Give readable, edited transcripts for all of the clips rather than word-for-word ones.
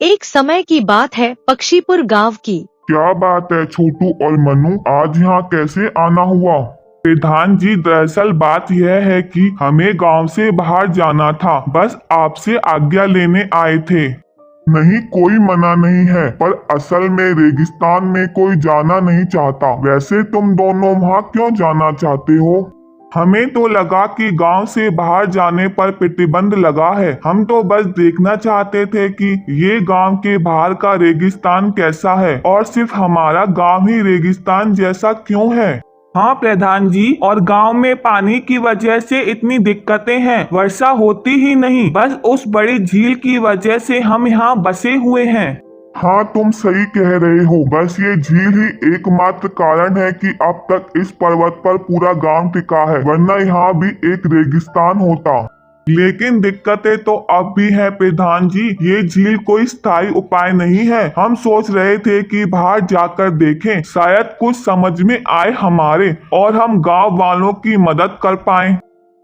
एक समय की बात है पक्षीपुर गांव की। क्या बात है छोटू और मनु, आज यहाँ कैसे आना हुआ? प्रधान जी, दरअसल बात यह है कि हमें गांव से बाहर जाना था, बस आपसे आज्ञा लेने आए थे। नहीं, कोई मना नहीं है, पर असल में रेगिस्तान में कोई जाना नहीं चाहता। वैसे तुम दोनों वहाँ क्यों जाना चाहते हो? हमें तो लगा कि गांव से बाहर जाने पर प्रतिबंध लगा है। हम तो बस देखना चाहते थे कि ये गांव के बाहर का रेगिस्तान कैसा है और सिर्फ हमारा गांव ही रेगिस्तान जैसा क्यों है। हाँ प्रधान जी, और गांव में पानी की वजह से इतनी दिक्कतें हैं। वर्षा होती ही नहीं, बस उस बड़ी झील की वजह से हम यहाँ बसे हुए हैं। हाँ, तुम सही कह रहे हो। बस ये झील ही एकमात्र कारण है कि अब तक इस पर्वत पर पूरा गांव टिका है, वरना यहाँ भी एक रेगिस्तान होता। लेकिन दिक्कतें तो अब भी है प्रधान जी। ये झील कोई स्थायी उपाय नहीं है। हम सोच रहे थे कि बाहर जाकर देखें, शायद कुछ समझ में आए हमारे और हम गांव वालों की मदद कर पाएं।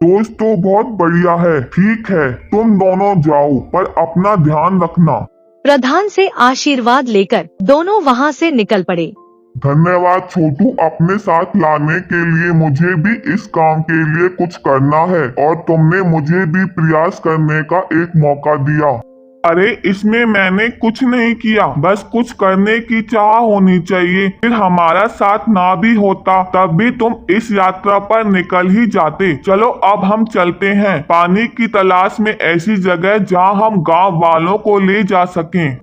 दोस्त तो बहुत बढ़िया है। ठीक है, तुम दोनों जाओ, पर अपना ध्यान रखना। प्रधान से आशीर्वाद लेकर दोनों वहां से निकल पड़े। धन्यवाद छोटू, अपने साथ लाने के लिए। मुझे भी इस काम के लिए कुछ करना है और तुमने मुझे भी प्रयास करने का एक मौका दिया। अरे, इसमें मैंने कुछ नहीं किया, बस कुछ करने की चाह होनी चाहिए। फिर हमारा साथ ना भी होता तब भी तुम इस यात्रा पर निकल ही जाते। चलो अब हम चलते हैं पानी की तलाश में, ऐसी जगह जहां हम गांव वालों को ले जा सकें।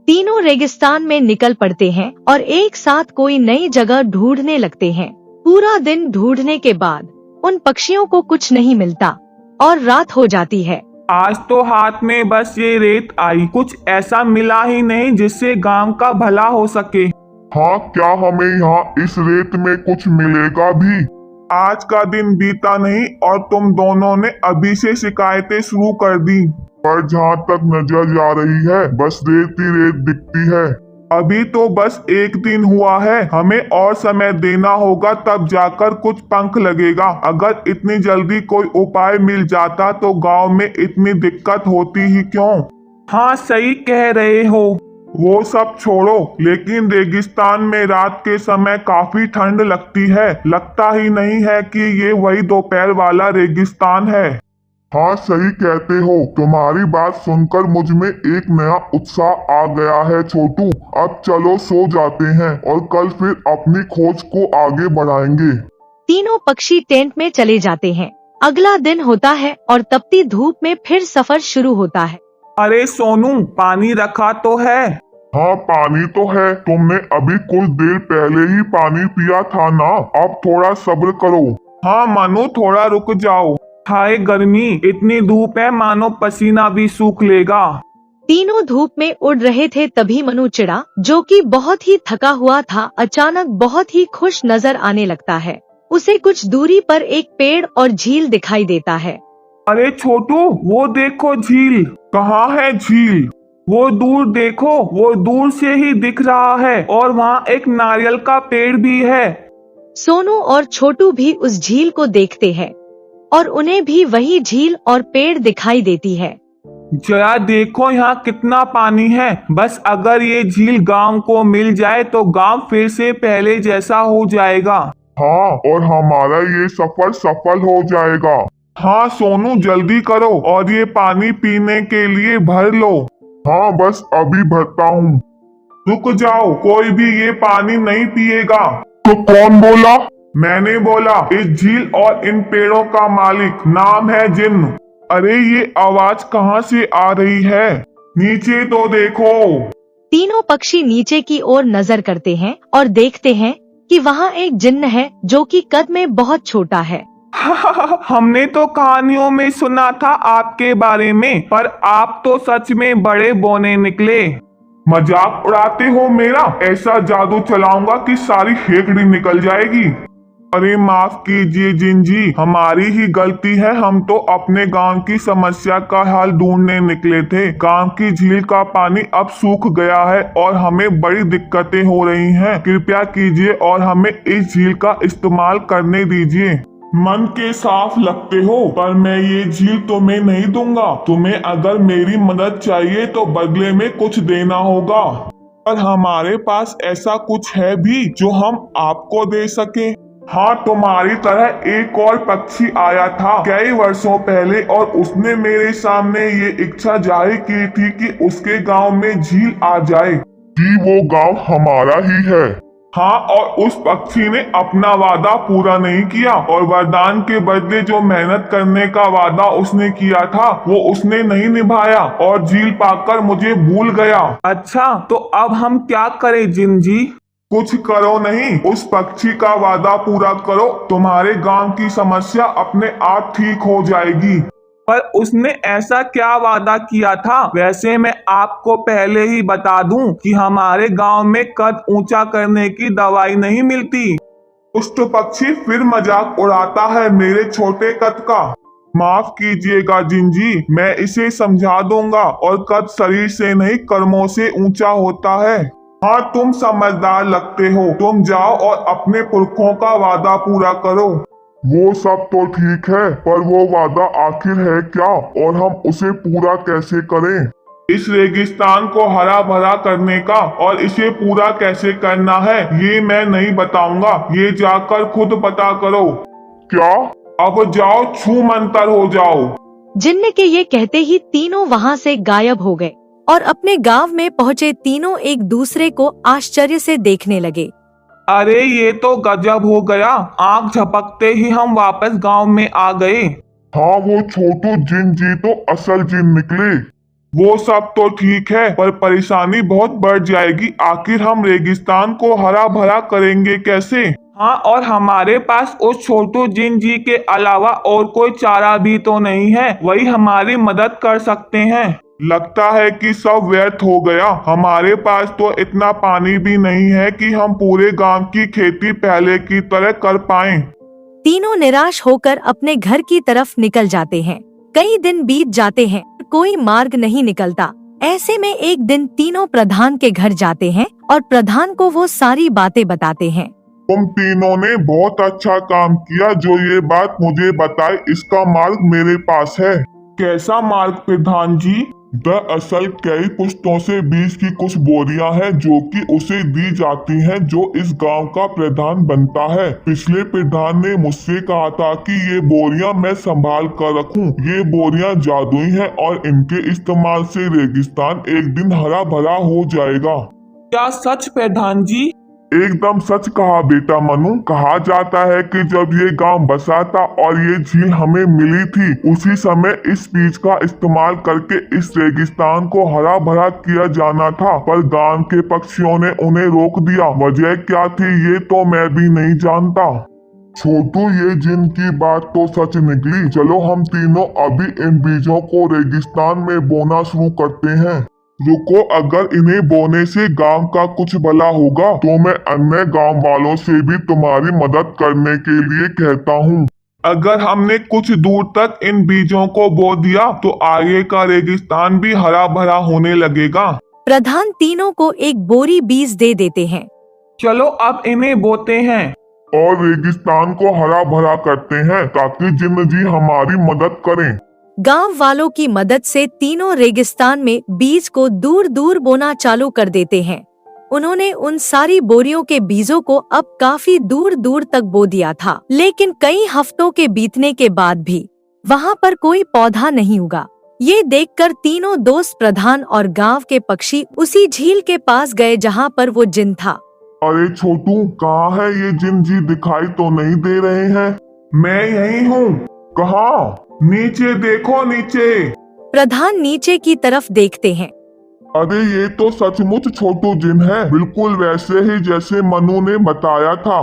तीनों रेगिस्तान में निकल पड़ते हैं और एक साथ कोई नई जगह ढूंढने लगते हैं। पूरा दिन ढूंढने के बाद उन पक्षियों को कुछ नहीं मिलता और रात हो जाती है। आज तो हाथ में बस ये रेत आई, कुछ ऐसा मिला ही नहीं जिससे गांव का भला हो सके। हाँ, क्या हमें यहाँ इस रेत में कुछ मिलेगा भी? आज का दिन बीता नहीं और तुम दोनों ने अभी से शिकायतें शुरू कर दी। पर जहाँ तक नजर जा रही है, बस रेत ही रेत दिखती है। अभी तो बस एक दिन हुआ है, हमें और समय देना होगा, तब जाकर कुछ पंख लगेगा। अगर इतनी जल्दी कोई उपाय मिल जाता तो गांव में इतनी दिक्कत होती ही क्यों? हाँ, सही कह रहे हो। वो सब छोड़ो, लेकिन रेगिस्तान में रात के समय काफी ठंड लगती है। लगता ही नहीं है कि ये वही दोपहर वाला रेगिस्तान है। हाँ, सही कहते हो। तुम्हारी बात सुनकर मुझ में एक नया उत्साह आ गया है छोटू। अब चलो सो जाते हैं और कल फिर अपनी खोज को आगे बढ़ाएंगे। तीनों पक्षी टेंट में चले जाते हैं। अगला दिन होता है और तपती धूप में फिर सफर शुरू होता है। अरे सोनू, पानी रखा तो है? हाँ, पानी तो है। तुमने अभी कुछ देर पहले ही पानी पिया था ना। अब थोड़ा सब्र करो। हाँ मनु, थोड़ा रुक जाओ। हाय गर्मी, इतनी धूप है मानो पसीना भी सूख लेगा। तीनों धूप में उड़ रहे थे, तभी मनु चिड़ा, जो कि बहुत ही थका हुआ था, अचानक बहुत ही खुश नजर आने लगता है। उसे कुछ दूरी पर एक पेड़ और झील दिखाई देता है। अरे छोटू, वो देखो झील। कहाँ है झील? वो दूर देखो, वो दूर से ही दिख रहा है और वहाँ एक नारियल का पेड़ भी है। सोनू और छोटू भी उस झील को देखते हैं और उन्हें भी वही झील और पेड़ दिखाई देती है। जरा देखो यहाँ कितना पानी है। बस अगर ये झील गांव को मिल जाए तो गांव फिर से पहले जैसा हो जाएगा। हाँ, और हमारा ये सफर सफल हो जाएगा। हाँ सोनू, जल्दी करो और ये पानी पीने के लिए भर लो। हाँ, बस अभी भरता हूँ। रुक जाओ, कोई भी ये पानी नहीं पिएगा। तो कौन बोला? मैंने बोला। इस झील और इन पेड़ों का मालिक नाम है जिन्न। अरे, ये आवाज कहाँ से आ रही है? नीचे तो देखो। तीनों पक्षी नीचे की ओर नजर करते हैं और देखते हैं कि वहाँ एक जिन्न है जो कि कद में बहुत छोटा है। हमने तो कहानियों में सुना था आपके बारे में, पर आप तो सच में बड़े बौने निकले। मजाक उड़ाते हो मेरा? ऐसा जादू चलाऊंगा कि सारी हेकड़ी निकल जाएगी। अरे माफ कीजिए जिन जी, हमारी ही गलती है। हम तो अपने गांव की समस्या का हल ढूंढने निकले थे। गांव की झील का पानी अब सूख गया है और हमें बड़ी दिक्कतें हो रही हैं। कृपया कीजिए और हमें इस झील का इस्तेमाल करने दीजिए। मन के साफ लगते हो, पर मैं ये झील तुम्हें नहीं दूंगा। तुम्हें अगर मेरी मदद चाहिए तो बदले में कुछ देना होगा। पर हमारे पास ऐसा कुछ है भी जो हम आपको दे सके। हाँ, तुम्हारी तरह एक और पक्षी आया था कई वर्षों पहले और उसने मेरे सामने ये इच्छा जाहिर की थी कि उसके गांव में झील आ जाए। जी, वो गांव हमारा ही है। हाँ, और उस पक्षी ने अपना वादा पूरा नहीं किया और वरदान के बदले जो मेहनत करने का वादा उसने किया था वो उसने नहीं निभाया और झील पाकर मुझे भूल गया। अच्छा, तो अब हम क्या करें जिन जी? कुछ करो नहीं, उस पक्षी का वादा पूरा करो। तुम्हारे गांव की समस्या अपने आप ठीक हो जाएगी। पर उसने ऐसा क्या वादा किया था? वैसे मैं आपको पहले ही बता दूं कि हमारे गांव में कद ऊंचा करने की दवाई नहीं मिलती। दुष्ट पक्षी फिर मजाक उड़ाता है मेरे छोटे कद का। माफ कीजिएगा जिंजी, मैं इसे समझा दूंगा और कद शरीर से नहीं कर्मों से ऊंचा होता है। हाँ, तुम समझदार लगते हो। तुम जाओ और अपने पुरखों का वादा पूरा करो। वो सब तो ठीक है, पर वो वादा आखिर है क्या और हम उसे पूरा कैसे करें? इस रेगिस्तान को हरा भरा करने का और इसे पूरा कैसे करना है ये मैं नहीं बताऊंगा, ये जाकर खुद पता करो। क्या? अब जाओ, छू मंतर हो जाओ। जिन्न के ये कहते ही तीनों वहाँ से गायब हो गए और अपने गांव में पहुँचे तीनों एक दूसरे को आश्चर्य से देखने लगे। अरे ये तो गजब हो गया, आंख झपकते ही हम वापस गांव में आ गए। हाँ, वो छोटू जिन जी तो असल जिन निकले। वो सब तो ठीक है, पर परेशानी बहुत बढ़ जाएगी। आखिर हम रेगिस्तान को हरा भरा करेंगे कैसे? हाँ, और हमारे पास उस छोटू जिन जी के अलावा और कोई चारा भी तो नहीं है, वही हमारी मदद कर सकते हैं। लगता है कि सब व्यर्थ हो गया। हमारे पास तो इतना पानी भी नहीं है कि हम पूरे गांव की खेती पहले की तरह कर पाएं। तीनों निराश होकर अपने घर की तरफ निकल जाते हैं। कई दिन बीत जाते हैं, कोई मार्ग नहीं निकलता। ऐसे में एक दिन तीनों प्रधान के घर जाते हैं और प्रधान को वो सारी बातें बताते हैं। तुम तीनों ने बहुत अच्छा काम किया जो ये बात मुझे बताई। इसका मार्ग मेरे पास है। कैसा मार्ग प्रधान जी? दरअसल कई पुश्तों से बीज की कुछ बोरियां हैं जो कि उसे दी जाती हैं जो इस गांव का प्रधान बनता है। पिछले प्रधान ने मुझसे कहा था कि ये बोरियां मैं संभाल कर रखूं। ये बोरियां जादुई हैं और इनके इस्तेमाल से रेगिस्तान एक दिन हरा भरा हो जाएगा। क्या सच प्रधान जी? एकदम सच कहा बेटा मनु। कहा जाता है कि जब ये गांव बसा था और ये झील हमें मिली थी, उसी समय इस बीज का इस्तेमाल करके इस रेगिस्तान को हरा भरा किया जाना था, पर गांव के पक्षियों ने उन्हें रोक दिया। वजह क्या थी ये तो मैं भी नहीं जानता। छोटू, ये जिन की बात तो सच निकली। चलो हम तीनों अभी इन बीजों को रेगिस्तान में बोना शुरू करते हैं। रुको, अगर इन्हें बोने से गांव का कुछ भला होगा तो मैं अन्य गांव वालों से भी तुम्हारी मदद करने के लिए कहता हूँ। अगर हमने कुछ दूर तक इन बीजों को बो दिया तो आगे का रेगिस्तान भी हरा भरा होने लगेगा। प्रधान तीनों को एक बोरी बीज दे देते हैं। चलो अब इन्हें बोते हैं और रेगिस्तान को हरा भरा करते हैं ताकि जिन जी हमारी मदद करें। गांव वालों की मदद से तीनों रेगिस्तान में बीज को दूर दूर बोना चालू कर देते हैं। उन्होंने उन सारी बोरियों के बीजों को अब काफी दूर दूर तक बो दिया था, लेकिन कई हफ्तों के बीतने के बाद भी वहाँ पर कोई पौधा नहीं उगा। ये देखकर तीनों दोस्त प्रधान और गांव के पक्षी उसी झील के पास गए जहाँ पर वो जिन था। अरे छोटू, कहाँ है ये जिन जी? दिखाई तो नहीं दे रहे हैं। मैं यही हूँ। कहाँ? नीचे देखो, नीचे। प्रधान नीचे की तरफ देखते हैं। अरे ये तो सचमुच छोटू जिन है, बिल्कुल वैसे ही जैसे मनु ने बताया था।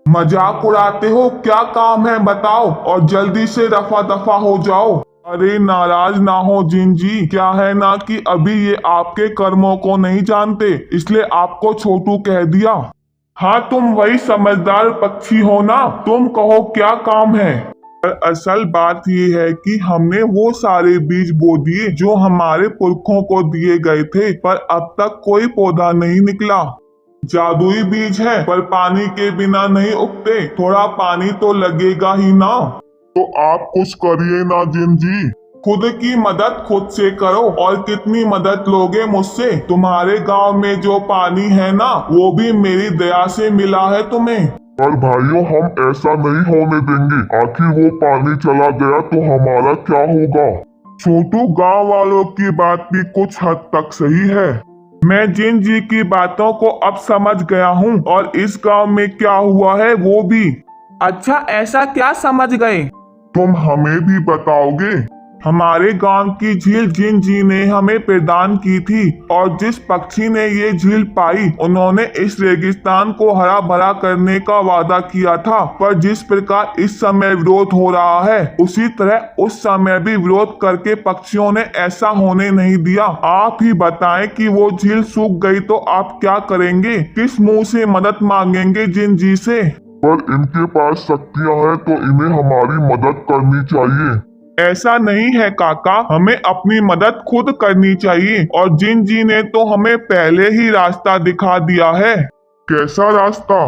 मजाक उड़ाते हो? क्या काम है बताओ और जल्दी से रफा दफा हो जाओ। अरे नाराज ना हो जिन जी, क्या है ना कि अभी ये आपके कर्मों को नहीं जानते, इसलिए आपको छोटू कह दिया। हाँ, तुम वही समझदार पक्षी हो ना, तुम कहो क्या काम है। असल बात ये है कि हमने वो सारे बीज बो दिए जो हमारे पुरखों को दिए गए थे, पर अब तक कोई पौधा नहीं निकला। जादुई बीज है पर पानी के बिना नहीं उगते, थोड़ा पानी तो लगेगा ही ना। तो आप कुछ करिए ना जिन जी, खुद की मदद खुद से करो। और कितनी मदद लोगे मुझसे? तुम्हारे गांव में जो पानी है ना वो भी मेरी दया से मिला है तुम्हें। पर भाइयों हम ऐसा नहीं होने देंगे, आखिर वो पानी चला गया तो हमारा क्या होगा। छोटू, गांव वालों की बात भी कुछ हद तक सही है। मैं जिन जी की बातों को अब समझ गया हूँ और इस गांव में क्या हुआ है वो भी। अच्छा, ऐसा क्या समझ गए? तुम हमें भी बताओगे? हमारे गांव की झील जिन जी ने हमें प्रदान की थी और जिस पक्षी ने ये झील पाई उन्होंने इस रेगिस्तान को हरा भरा करने का वादा किया था। पर जिस प्रकार इस समय विरोध हो रहा है उसी तरह उस समय भी विरोध करके पक्षियों ने ऐसा होने नहीं दिया। आप ही बताएं कि वो झील सूख गई तो आप क्या करेंगे? किस मुंह से मदद मांगेंगे जिन जी से? पर इनके पास शक्तियां हैं तो इन्हें हमारी मदद करनी चाहिए। ऐसा नहीं है काका, हमें अपनी मदद खुद करनी चाहिए और जिन जी ने तो हमें पहले ही रास्ता दिखा दिया है। कैसा रास्ता?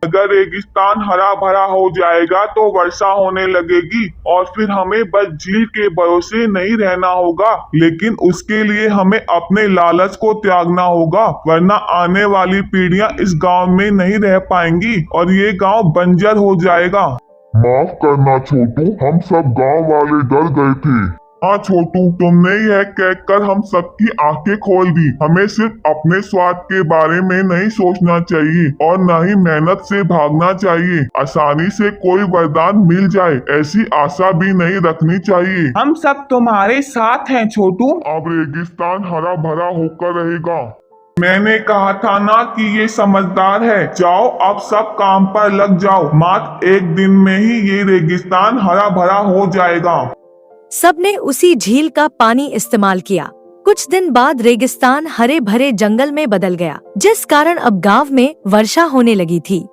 अगर रेगिस्तान हरा भरा हो जाएगा तो वर्षा होने लगेगी और फिर हमें बस झील के भरोसे नहीं रहना होगा, लेकिन उसके लिए हमें अपने लालच को त्यागना होगा, वरना आने वाली पीढ़ियां इस गांव में नहीं रह पाएंगी और ये गांव बंजर हो जाएगा। माफ करना छोटू, हम सब गांव वाले डर गए थे। हाँ छोटू, तुमने यह कहकर हम सबकी आंखें खोल दी। हमें सिर्फ अपने स्वार्थ के बारे में नहीं सोचना चाहिए और न ही मेहनत से भागना चाहिए। आसानी से कोई वरदान मिल जाए ऐसी आशा भी नहीं रखनी चाहिए। हम सब तुम्हारे साथ हैं छोटू। अब रेगिस्तान हरा भरा होकर रहेगा। मैंने कहा था ना कि ये समझदार है। जाओ अब सब काम पर लग जाओ, मात्र एक दिन में ही ये रेगिस्तान हरा भरा हो जाएगा। सबने उसी झील का पानी इस्तेमाल किया। कुछ दिन बाद रेगिस्तान हरे भरे जंगल में बदल गया, जिस कारण अब गांव में वर्षा होने लगी थी।